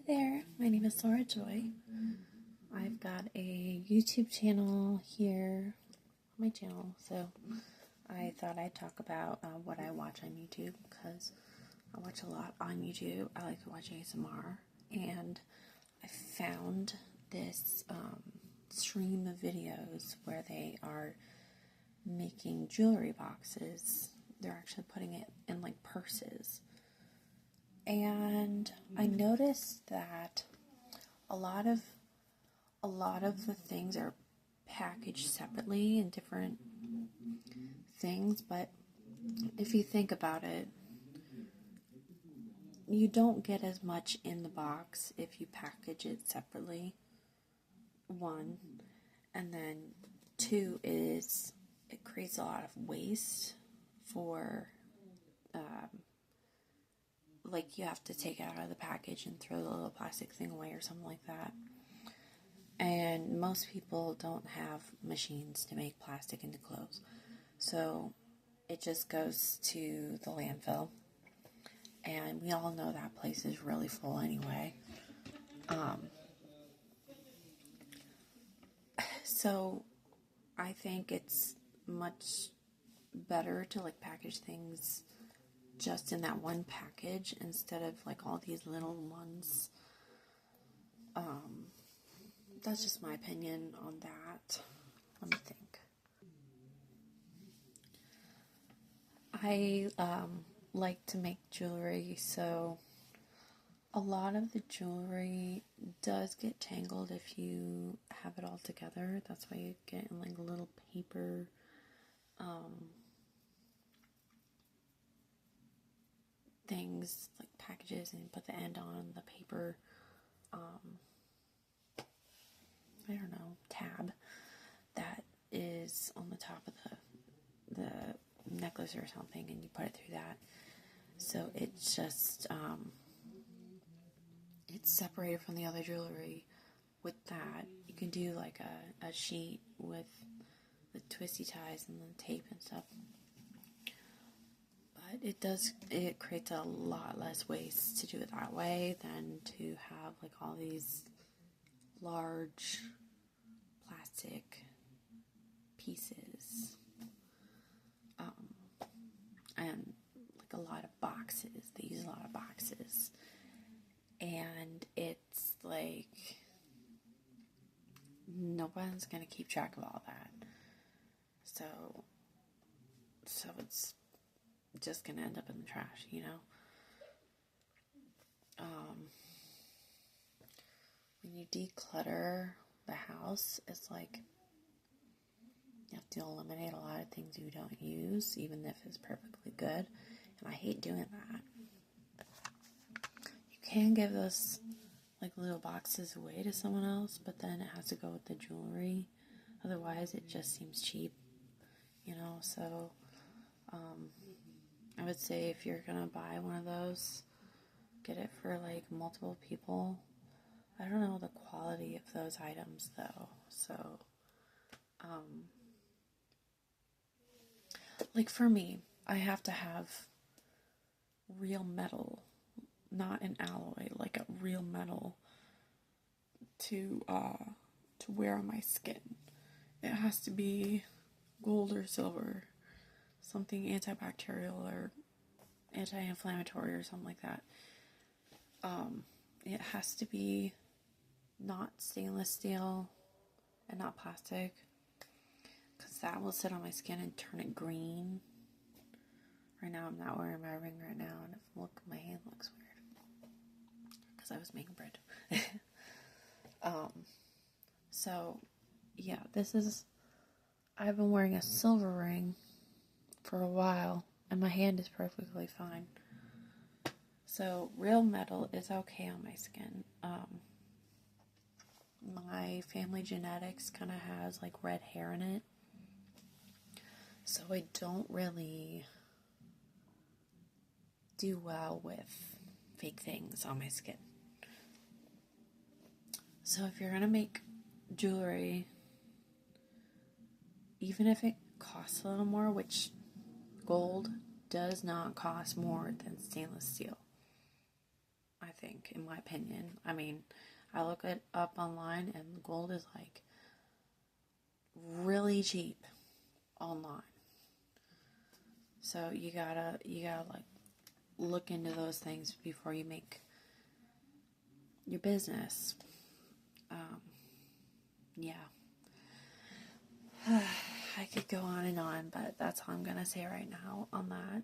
there, my name is Laura Joy. I've got a YouTube channel here on my channel, so I thought I'd talk about what I watch on YouTube, because I watch a lot on YouTube. I like to watch ASMR, and I found this stream of videos where they are making jewelry boxes. They're actually putting it in like purses. And I noticed that a lot of the things are packaged separately in different things, but if you think about it, you don't get as much in the box if you package it separately. One, and then two is it creates a lot of waste for like you have to take it out of the package and throw the little plastic thing away or something like that. And most people don't have machines to make plastic into clothes. So it just goes to the landfill. And we all know that place is really full anyway. So I think it's much better to like package things just in that one package instead of like all these little ones. That's just my opinion on that. Let me think. I like to make jewelry, so a lot of the jewelry does get tangled if you have it all together. That's why you get in like little paper things, like packages, and you put the end on the paper I don't know, tab that is on the top of the necklace or something, and you put it through that. So it's just it's separated from the other jewelry. With that, you can do like a sheet with the twisty ties and the tape and stuff. But it creates a lot less waste to do it that way than to have like all these large plastic pieces. And like a lot of boxes. They use a lot of boxes. And it's like no one's going to keep track of all that. So it's just going to end up in the trash, you know? When you declutter the house, it's like you have to eliminate a lot of things you don't use, even if it's perfectly good. And I hate doing that. You can give those like little boxes away to someone else, but then it has to go with the jewelry. Otherwise, it just seems cheap, you know? So, I would say if you're gonna buy one of those, get it for like multiple people. I don't know the quality of those items though, so, like for me, I have to have real metal, not an alloy, like a real metal to wear on my skin. It has to be gold or silver, something antibacterial or anti-inflammatory or something like that. It has to be not stainless steel and not plastic, because that will sit on my skin and turn it green. Right now I'm not wearing my ring right now, and my hand looks weird because I was making bread. So yeah, I've been wearing a silver ring for a while, and my hand is perfectly fine. So real metal is okay on my skin. My family genetics kind of has like red hair in it, so I don't really do well with fake things on my skin. So if you're gonna make jewelry, even if it costs a little more, which gold does not cost more than stainless steel. I've think, in my opinion. I mean, I look it up online and gold is like really cheap online. So you gotta like look into those things before you make your business. Yeah. I could go on, but that's all I'm gonna say right now on that.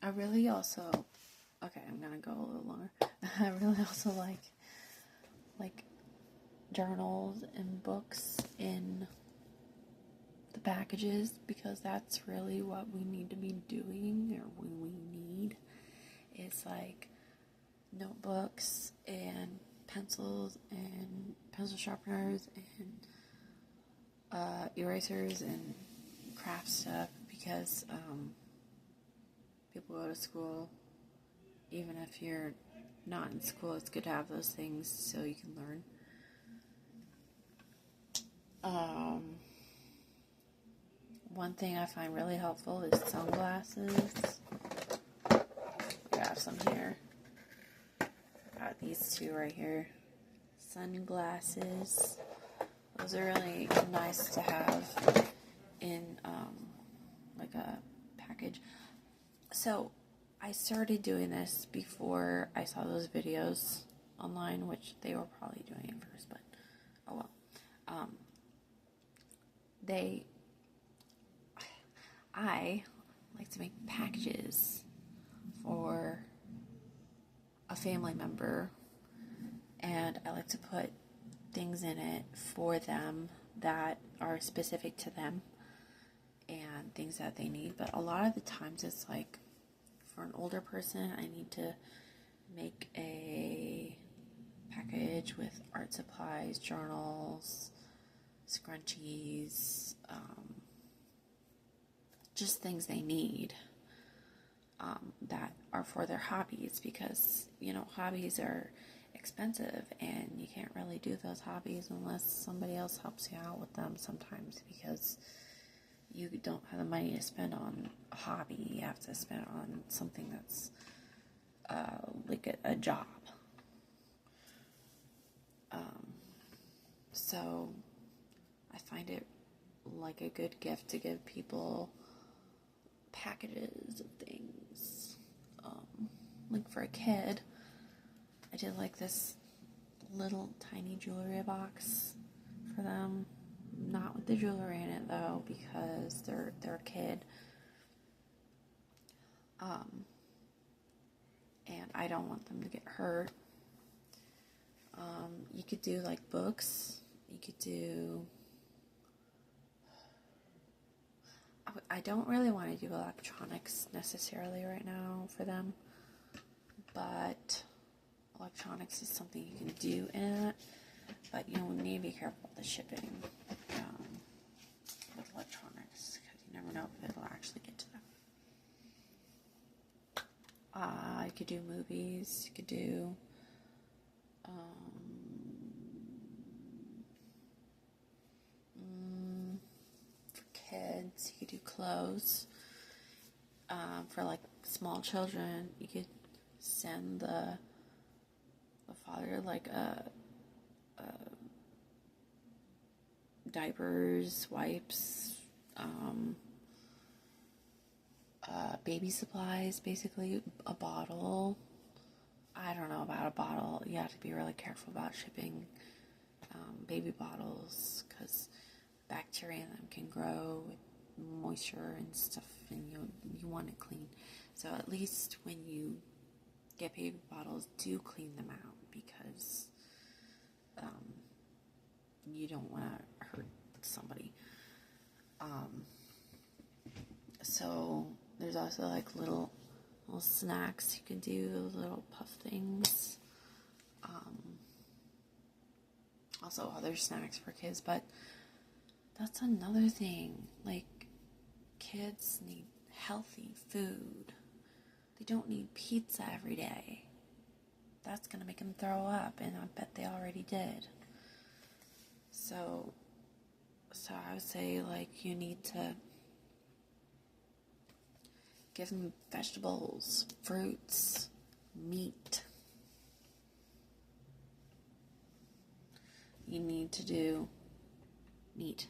I really also, okay, I'm gonna go a little longer. I really also like journals and books in the packages, because that's really what we need to be doing, or we need. It's like notebooks and pencils and pencil sharpeners and erasers and craft stuff, because people go to school. Even if you're not in school, it's good to have those things so you can learn. One thing I find really helpful is sunglasses. I have some here. I got these two right here. Sunglasses. Those are really nice to have in like a package. So I started doing this before I saw those videos online, which they were probably doing it first, but oh well. I like to make packages for a family member, and I like to put things in it for them that are specific to them and things that they need. But a lot of the times it's like, for an older person, I need to make a package with art supplies, journals, scrunchies, just things they need that are for their hobbies, because, hobbies are expensive, and you can't really do those hobbies unless somebody else helps you out with them sometimes, because you don't have the money to spend on a hobby. You have to spend on something that's like a job. So I find it like a good gift to give people packages of things. Like for a kid, I did like this little tiny jewelry box for them. Not with the jewelry in it though, because they're a kid. And I don't want them to get hurt. You could do like books. You could do... I don't really want to do electronics necessarily right now for them, but electronics is something you can do in it, but you need to be careful with the shipping with electronics, because you never know if it'll actually get to them. You could do movies, you could do for kids, you could do clothes. For like small children, you could send the father like diapers, wipes, baby supplies, basically a bottle. I don't know about a bottle. You have to be really careful about shipping baby bottles, because bacteria in them can grow with moisture and stuff, and you want it clean. So at least when you get baby bottles, do clean them out, because you don't want to hurt somebody. So there's also like little snacks you can do, those little puff things. Also other snacks for kids, but that's another thing. Like, kids need healthy food. They don't need pizza every day. That's gonna make them throw up, and I bet they already did. So I would say, like, you need to Give them vegetables, fruits, meat. You need to do meat.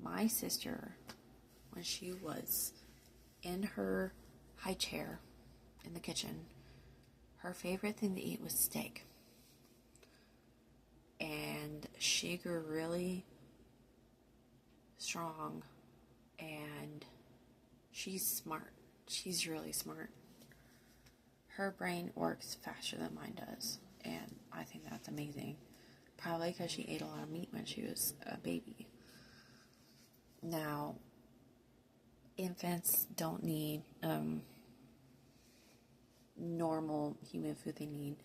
My sister, when she was in her high chair in the kitchen, her favorite thing to eat was steak. And she grew really strong, and she's smart. She's really smart. Her brain works faster than mine does, and I think that's amazing. Probably because she ate a lot of meat when she was a baby. Now, infants don't need normal human food. They need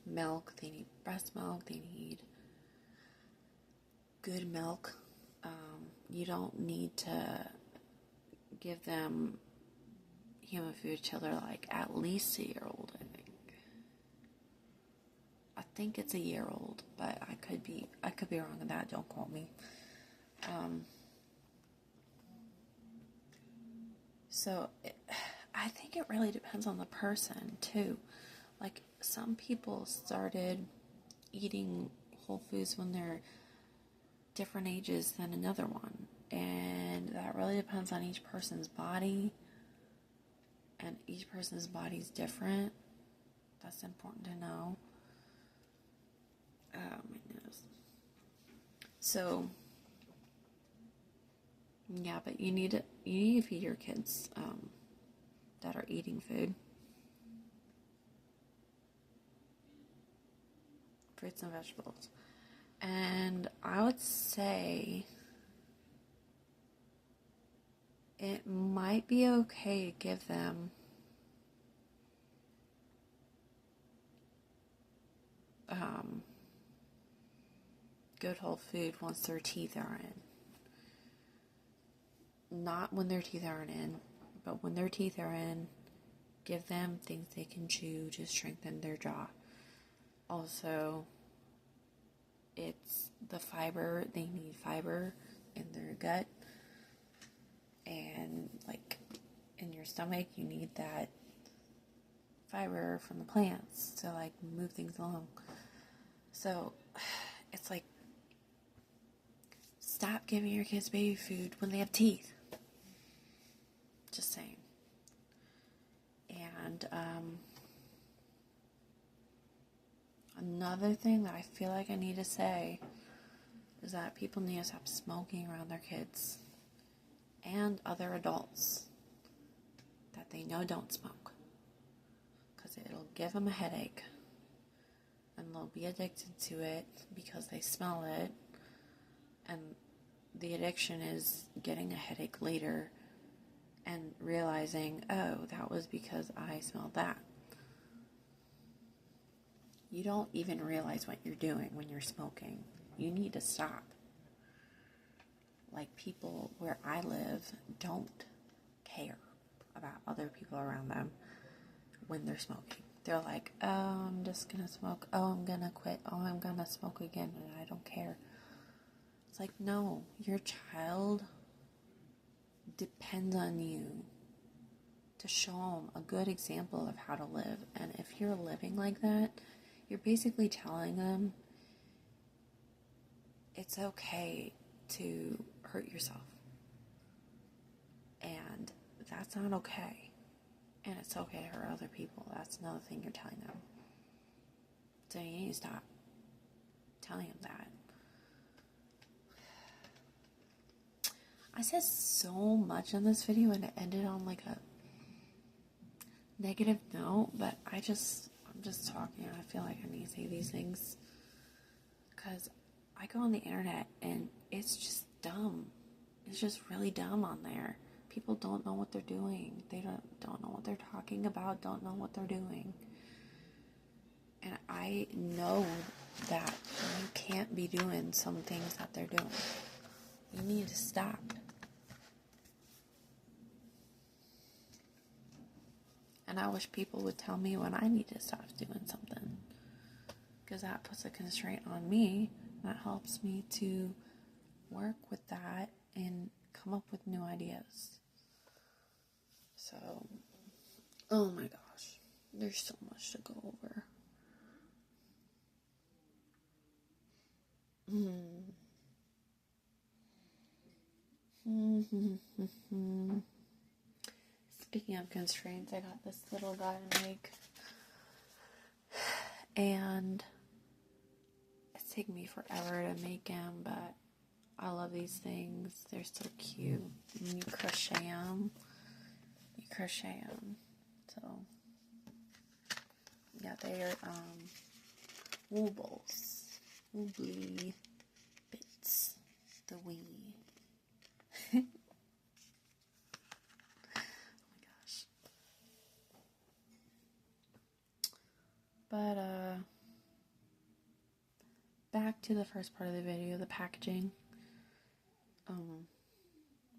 milk, they need breast milk, they need good milk. You don't need to give them human food till they're like at least a year old, I think. I think it's a year old, but I could be wrong on that. Don't quote me. I think it really depends on the person too. Like, some people started eating whole foods when they're different ages than another one, and that really depends on each person's body, and each person's body's different. That's important to know. Oh my nose. So yeah, but you need to feed your kids that are eating food, fruits and vegetables. And I would say it might be okay to give them good whole food once their teeth are in. Not when their teeth aren't in, but when their teeth are in, give them things they can chew to strengthen their jaw. Also, it's the fiber. They need fiber in their gut, and like in your stomach, you need that fiber from the plants to like move things along. So it's like, stop giving your kids baby food when they have teeth. Just saying. And another thing that I feel like I need to say is that people need to stop smoking around their kids and other adults that they know don't smoke, because it'll give them a headache, and they'll be addicted to it because they smell it, and the addiction is getting a headache later and realizing, oh, that was because I smelled that. You don't even realize what you're doing when you're smoking. You need to stop. Like, people where I live don't care about other people around them when they're smoking. They're like, oh, I'm just gonna smoke. Oh, I'm gonna quit. Oh, I'm gonna smoke again, and I don't care. It's like, no, your child depends on you to show them a good example of how to live. And if you're living like that, you're basically telling them it's okay to hurt yourself. And that's not okay. And it's okay to hurt other people. That's another thing you're telling them. So you need to stop telling them that. I said so much in this video and it ended on like a negative note, but I'm just talking. I feel like I need to say these things because I go on the internet and it's just dumb. It's just really dumb on there. People don't know what they're doing. They don't know what they're talking about, don't know what they're doing. And I know that you can't be doing some things that they're doing. You need to stop. And I wish people would tell me when I need to stop doing something, because that puts a constraint on me. That helps me to work with that and come up with new ideas. So, oh my gosh, there's so much to go over. Speaking of constraints, I got this little guy to make, and it's taken me forever to make him, but I love these things. They're so cute. And you crochet them. So, yeah, they're woobles. Woobly bits. The wee. Oh my gosh. But, back to the first part of the video, the packaging.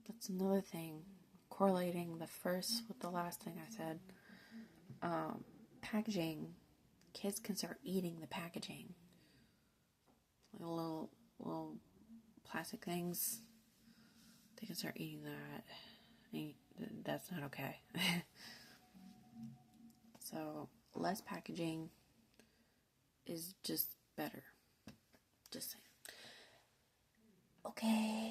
That's another thing. Correlating the first with the last thing I said. Packaging. Kids can start eating the packaging. Like little plastic things. They can start eating that. That's not okay. So, less packaging is just better. Just saying. Okay.